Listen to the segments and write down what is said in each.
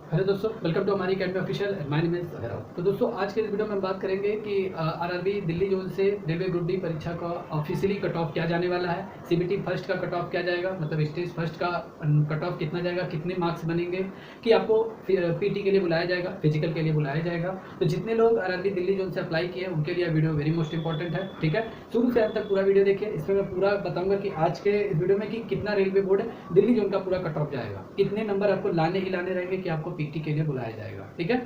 Hello दोस्तों, welcome to हमारी academy official. My name is Bhairav. तो दोस्तों, आज के इस वीडियो में हम बात करेंगे कि आरआरबी दिल्ली जोन से रेलवे ग्रुप डी परीक्षा का ऑफिशियली कट ऑफ क्या जाने वाला है। सीबीटी फर्स्ट का कट ऑफ क्या जाएगा, मतलब स्टेज फर्स्ट का कट ऑफ कितना जाएगा, कितने मार्क्स बनेंगे, कि आपको पीटी के लिए बुलाया जाएगा, फिजिकल के लिए बुलाया जाएगा। तो जितने लोग आरआरबी दिल्ली जोन से अप्लाई किए उनके लिए वीडियो वेरी मोस्ट इंपॉर्टेंट है। ठीक है, शुरू से अंत तक पूरा वीडियो देखिए। इसमें मैं पूरा बताऊंगा कि आज के इस वीडियो में कि कितना रेलवे बोर्ड दिल्ली जोन का पूरा कट ऑफ जाएगा, कितने नंबर आपको लाने ही लाने रहेंगे कि आपको पीटी के लिए बुलाया जाएगा। ठीक है,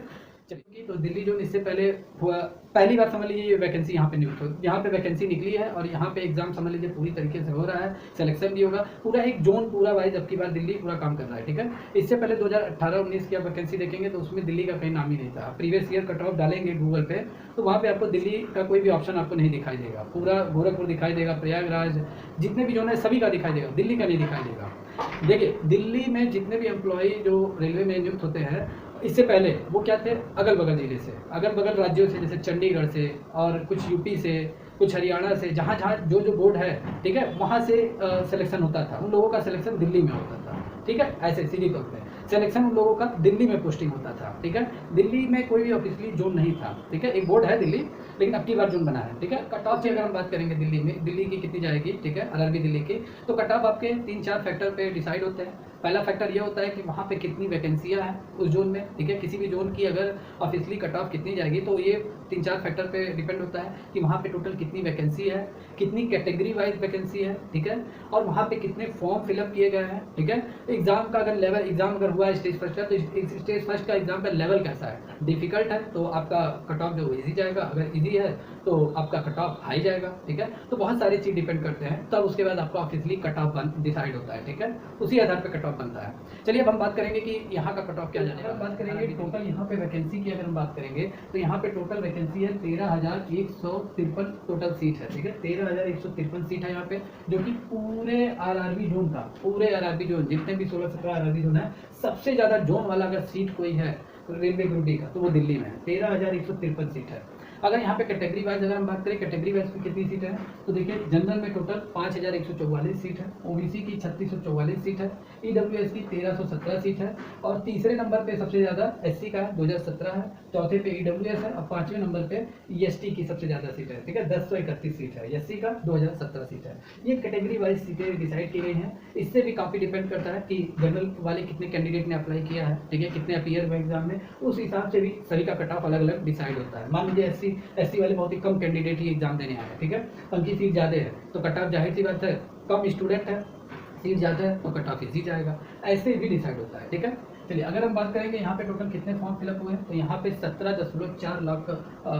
चलिए। तो दिल्ली जोन इससे पहले हुआ, पहली बार समझ लीजिए ये वैकेंसी यहाँ पे निकली, यहाँ पे वैकेंसी निकली है और यहाँ पे एग्जाम समझ लीजिए पूरी तरीके से हो रहा है, सिलेक्शन भी होगा, पूरा एक जोन पूरा वाइज अब की बार दिल्ली पूरा काम कर रहा है। ठीक है, इससे पहले 2018-19 की आप वैकेंसी देखेंगे तो उसमें दिल्ली का कहीं नाम ही नहीं था। प्रीवियस ईयर कट ऑफ डालेंगे गूगल पे तो वहाँ पे आपको दिल्ली का कोई भी ऑप्शन आपको नहीं दिखाई देगा। पूरा गोरखपुर दिखाई देगा, प्रयागराज, जितने भी जोन है सभी का दिखाई देगा, दिल्ली का नहीं दिखाई देगा। देखिए, दिल्ली में जितने भी एम्प्लॉय जो रेलवे में नियुक्त होते हैं, इससे पहले वो क्या थे, अगल बगल जिले से, अगल बगल राज्यों से, जैसे चंडीगढ़ से और कुछ यूपी से, कुछ हरियाणा से, जहाँ जहाँ जो जो बोर्ड है, ठीक है, वहाँ से सिलेक्शन होता था। उन लोगों का सिलेक्शन दिल्ली में होता था। ठीक है, ऐसे सीधी तौर पे सिलेक्शन उन लोगों का दिल्ली में पोस्टिंग होता था। ठीक है, दिल्ली में कोई भी ऑफिशियली जोन नहीं था। ठीक है, एक बोर्ड है दिल्ली, लेकिन अब की बार जोन बना है। ठीक है, कट ऑफ की अगर हम बात करेंगे दिल्ली में, दिल्ली की कितनी जाएगी, ठीक है, आरआरबी दिल्ली की, तो कट ऑफ आपके 3-4 फैक्टर पे डिसाइड होते हैं। पहला फैक्टर ये होता है कि वहाँ पे कितनी वैकेंसियाँ हैं उस जोन में। ठीक है, किसी भी जोन की अगर ऑफिशियली कट ऑफ कितनी जाएगी तो ये 3-4 फैक्टर पे डिपेंड होता है कि वहाँ पे टोटल कितनी वैकेंसी है, कितनी कैटेगरी वाइज वैकेंसी है। ठीक है, और वहाँ पे कितने फॉर्म फिलअप किए गए हैं। ठीक है, एग्जाम का अगर लेवल, एग्जाम अगर हुआ है स्टेज फर्स्ट का, तो स्टेज फर्स्ट का एग्जाम का लेवल कैसा है, डिफिकल्ट है तो आपका कट ऑफ जो ईजी जाएगा, अगर ईजी है तो आपका कट ऑफ हाई जाएगा। ठीक है, तो बहुत सारी चीज़ डिपेंड करते हैं, तब उसके बाद आपका ऑफिशियली कट ऑफ डिसाइड होता है। ठीक है, उसी आधार पर कट ऑफ बनता है। चलिए अब हम बात करेंगे कि यहाँ का कट ऑफ क्या जाएगा। बात करेंगे टोटल यहाँ पे वैकेंसी की, अगर हम बात करेंगे तो यहाँ पे टोटल वैकेंसी है 13,153 टोटल सीट है। ठीक है, 13,153 सीट है यहाँ पे, जो कि पूरे आरआरबी जोन का, पूरे आरआरबी जोन जितने भी 16-17 आरआरबी जोन है, सबसे ज्यादा जोन वाला अगर सीट कोई है रेलवे ग्रुप डी का तो वो दिल्ली में है। 13,153 सीट है। अगर यहाँ पे कैटेगरी वाइज अगर हम बात करें, कैटेगरी वाइज की कितनी सीट है, तो देखिए जनरल में टोटल 5,144 सीट है, ओबीसी की 3644 सीट है, ईडब्ल्यूएस की 1317 सीट है, और तीसरे नंबर पे सबसे ज्यादा एससी का है, 2017 है, चौथे पे ईडब्ल्यूएस है, और पांचवें नंबर पे ईएसटी की सबसे ज्यादा सीट है। ठीक है, 1031 सीट है, एससी का 2017 सीट है। ये कैटेगरी वाइज सीटें डिसाइड की गई हैं। इससे भी काफी डिपेंड करता है कि जनरल वाले कितने कैंडिडेट ने अप्लाई किया है, ठीक है, कितने अपीयर हुए एग्जाम में, उस हिसाब से भी सभी का कट ऑफ अलग अलग डिसाइड होता है। मान लीजिए एससी वाले बहुत ही कम कैंडिडेट ही एग्जाम देने आए हैं, ठीक है, उनकी सीट ज़्यादा है तो कट ऑफ जाहिर सी बात है, कम स्टूडेंट है, सीट ज़्यादा है तो कट ऑफ इजी जाएगा। ऐसे भी डिसाइड होता है। ठीक है, चलिए अगर हम बात करेंगे यहाँ पे टोटल कितने फॉर्म फिलअप हुए हैं, तो यहाँ पे 17.4 लाख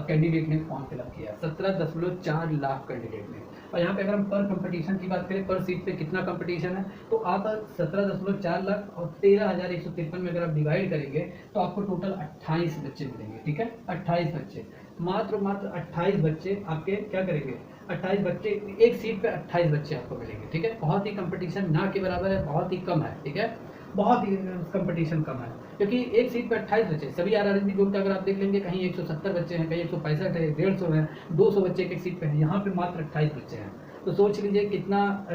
कैंडिडेट ने फॉर्म फिलअप किया, 17.4 लाख कैंडिडेट ने। और यहाँ पे अगर हम पर कंपटीशन की बात करें, पर सीट पे कितना कंपटीशन है, तो आप 17.4 लाख और 13,153 में अगर आप डिवाइड करेंगे तो आपको टोटल 28 बच्चे मिलेंगे। ठीक है, 28 बच्चे, मात्र 28 बच्चे आपके क्या करेंगे, 28 बच्चे, एक सीट पे 28 बच्चे आपको मिलेंगे। ठीक है, बहुत ही कंपटीशन ना के बराबर है, बहुत ही कम है। ठीक है, बहुत ही कंपटीशन कम है, क्योंकि एक सीट पे 28 बच्चे, सभी आरआरबी जोन का अगर आप देख लेंगे, कहीं 170 बच्चे हैं, कहीं 165 है, 150 है, 200 बच्चे एक सीट पे हैं, यहाँ पे मात्र 28 बच्चे हैं। तो सोच लीजिए कितना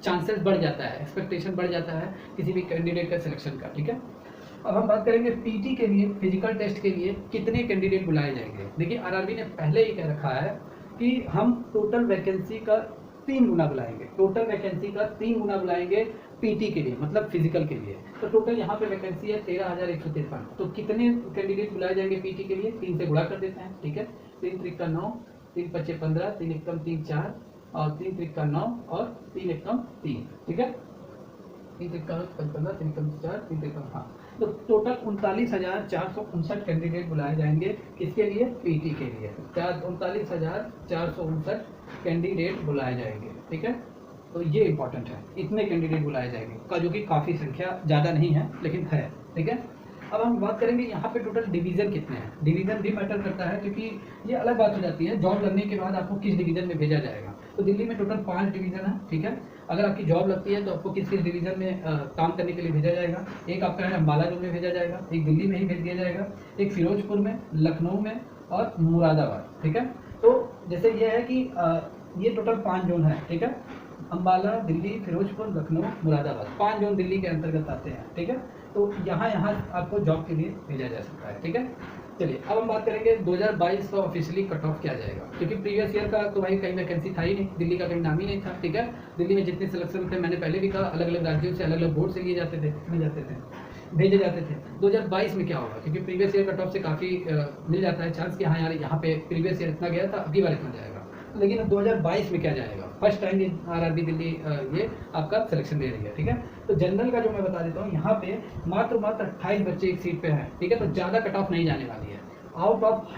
चांसेस बढ़ जाता है, एक्सपेक्टेशन बढ़ जाता है किसी भी कैंडिडेट का सिलेक्शन का। ठीक है, अब हम बात करेंगे पीटी के लिए, फिजिकल टेस्ट के लिए कितने कैंडिडेट बुलाए जाएंगे। देखिए, आरआरबी ने पहले ही कह रखा है कि हम टोटल वैकेंसी का 3 गुना बुलाएंगे, टोटल वैकेंसी का 3 गुना बुलाएंगे पीटी के लिए, मतलब फिजिकल के लिए। तो टोटल यहाँ पे वैकेंसी है 13,153, तो कितने कैंडिडेट बुलाए जाएंगे पीटी के लिए, 3 से गुणा कर देते हैं। ठीक है, 3 त्रिक का 9, 3 पच्चे 15, 3 एकम 3 4, और 3 त्रिक का 9 और 3 एकम 3। ठीक है, 3 त्रिक का 15, 3 एकम 4, 3 त्रिक का, हाँ, तो टोटल 39,459 कैंडिडेट बुलाए जाएंगे। किसके लिए, पीटी के लिए 39,459 कैंडिडेट बुलाए जाएंगे। ठीक है, तो ये इंपॉर्टेंट है, इतने कैंडिडेट बुलाए जाएंगे का, जो कि काफ़ी संख्या ज़्यादा नहीं है लेकिन है। ठीक है, अब हम बात करेंगे यहाँ पे टोटल डिवीज़न कितने हैं। डिवीज़न भी मैटर करता है, क्योंकि ये अलग बात हो जाती है, जॉब लगने के बाद आपको किस डिवीज़न में भेजा जाएगा। तो दिल्ली में टोटल 5 डिवीज़न है। ठीक है, अगर आपकी जॉब लगती है तो आपको किस किस डिवीज़न में काम करने के लिए भेजा जाएगा। एक आपका है अम्बाला जोन में भेजा जाएगा, एक दिल्ली में ही भेज दिया जाएगा, एक फिरोजपुर में, लखनऊ में और मुरादाबाद। ठीक है, तो जैसे ये है कि ये टोटल 5 जोन है। ठीक है, अम्बाला, दिल्ली, फिरोजपुर, लखनऊ, मुरादाबाद, 5 जोन दिल्ली के अंतर्गत आते हैं। ठीक है, तो यहाँ आपको जॉब के लिए भेजा जा सकता है, ठीक है। चलिए अब हम बात करेंगे 2022 का ऑफिशियली कट ऑफ क्या जाएगा, क्योंकि प्रीवियस ईयर का तो भाई कहीं वैकेंसी था ही नहीं, दिल्ली का कहीं नाम ही नहीं था, ठीक है। दिल्ली में जितने सिलेक्शन थे, मैंने पहले भी कहा, अलग अलग राज्यों से अलग अलग बोर्ड से लिए जाते थे, भेजे जाते थे। 2022 में क्या होगा, क्योंकि प्रीवियस ईयर कट ऑफ से काफ़ी मिल जाता है चांस कि हाँ यार यहाँ पे प्रीवियस ईयर इतना गया था, अगली बार इतना जाएगा। लेकिन अब 2022 में क्या जाएगा, फर्स्ट टाइम आरआरबी दिल्ली ये आपका सिलेक्शन दे रही है, ठीक है। तो जनरल का जो मैं बता देता हूँ, यहाँ पे मात्र 28 बच्चे एक सीट पे हैं, ठीक है। तो ज़्यादा कट ऑफ नहीं जाने वाली है। आउट ऑफ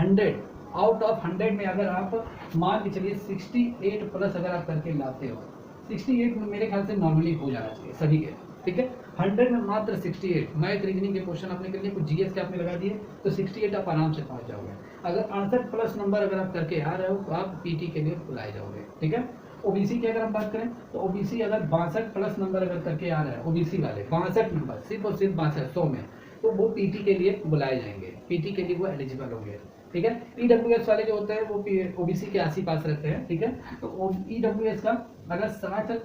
100 में अगर आप मान के चलिए 68 प्लस अगर आप करके लाते हो, 68 में मेरे ख्याल से नॉर्मली हो जाना चाहिए सभी के, ठीक है। 100 में मात्र 68, मैथ रीजनिंग के क्वेश्चन आपने कर लिए, कुछ जीएस के आपने लगा दिए, तो 68 आप आराम से पहुंच जाओगे। अगर 68 प्लस नंबर अगर आप करके आ रहे हो तो आप पीटी के लिए बुलाए जाओगे, ठीक है। ओबीसी की अगर हम बात करें तो ओबीसी अगर 62 प्लस नंबर अगर करके आ रहा है, ओबीसी वाले 62 नंबर सिर्फ और सिर्फ 62 100 में, तो वो पीटी के लिए बुलाए जाएंगे, पीटी के लिए वो एलिजिबल होंगे, ठीक है। ईडब्ल्यूएस वाले जो होते हैं वो ओबीसी के आस ही पास रहते हैं, ठीक है। तो ईडब्ल्यूएस का अगर 60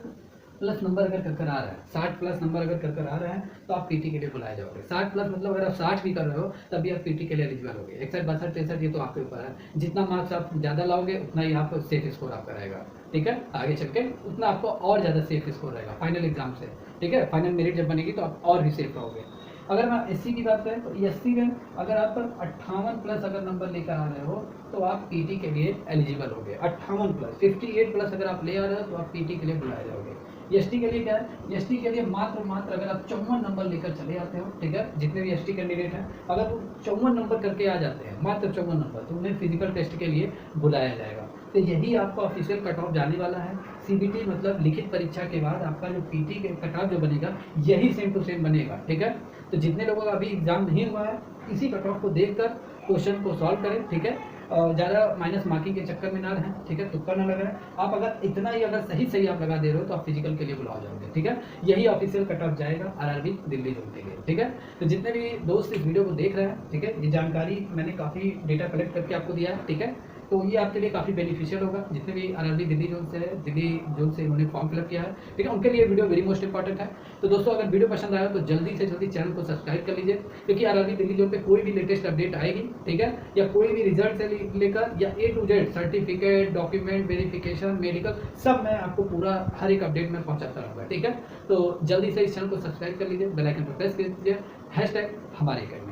प्लस नंबर अगर कर आ रहा है, 60 प्लस नंबर अगर कर आ रहा है, तो आप पीटी के लिए बुलाए जाओगे। 60 प्लस मतलब अगर आप 60 भी कर रहे हो तब भी आप पीटी के लिए एलिजिबल होगे। 61 62 63 ये तो आपके ऊपर है, जितना मार्क्स आप ज़्यादा लाओगे उतना ही आप सेफ स्कोर आपका रहेगा, ठीक है। आगे चल के उतना आपको और ज़्यादा सेफ स्कोर रहेगा फाइनल एग्जाम से, ठीक है। फाइनल मेरिट जब बनेगी तो आप और भी सेफ रहोगे। अगर मैं एससी की बात करें तो एससी में अगर आप 58 प्लस अगर नंबर लेकर आ रहे हो तो आप पीटी के लिए एलिजिबल होगे। 58 प्लस, 58 प्लस अगर आप ले आ रहे हो तो आप पीटी के लिए बुलाए जाओगे। एसटी के लिए क्या है, एसटी के लिए मात्र अगर आप 54 नंबर लेकर चले आते हो, ठीक है, जितने भी एसटी कैंडिडेट हैं, अगर वो 54 नंबर करके आ जाते हैं, मात्र 54 नंबर, तो उन्हें फिजिकल टेस्ट के लिए बुलाया जाएगा। तो यही आपका ऑफिशियल कट ऑफ जाने वाला है। सीबीटी मतलब लिखित परीक्षा के बाद आपका जो पीटी के कट ऑफ जो बनेगा यही सेम टू सेम बनेगा, ठीक है। तो जितने लोगों का अभी एग्जाम नहीं हुआ है, इसी कट ऑफ को देखकर क्वेश्चन को सॉल्व करें, ठीक है। ज़्यादा माइनस मार्किंग के चक्कर में ना रहें, ठीक है, तुक्का ना लगाएं। आप अगर इतना ही अगर सही आप लगा दे रहे हो तो आप फिजिकल के लिए बुलाओ जाओगे, ठीक है। यही ऑफिशियल कट ऑफ जाएगा आरआरबी दिल्ली जोन के लिए, ठीक है। तो जितने भी दोस्त इस वीडियो को देख रहे हैं, ठीक है, ये जानकारी मैंने काफ़ी डेटा कलेक्ट करके आपको दिया है, ठीक है। तो ये आपके लिए काफ़ी बेनिफिशियल होगा। जितने भी आरआरबी दिल्ली जोन से है, दिल्ली जोन से इन्होंने फॉर्म फिलअप किया है, ठीक है, उनके लिए वीडियो वेरी मोस्ट इंपॉर्टेंट है। तो दोस्तों अगर वीडियो पसंद आया तो जल्दी से जल्दी चैनल को सब्सक्राइब कर लीजिए, क्योंकि आरआरबी दिल्ली जोन पे कोई भी लेटेस्ट अपडेट आएगी, ठीक है, या कोई भी रिजल्ट से लेकर या A to Z certificate, document verification, medical, सब मैं आपको पूरा हर एक अपडेट में पहुंचाता रहूँगा, ठीक है। तो जल्दी से इस चैनल को सब्सक्राइब कर लीजिए, बेल आइकन पर प्रेस कर दीजिए, #हमारी अकेडमी।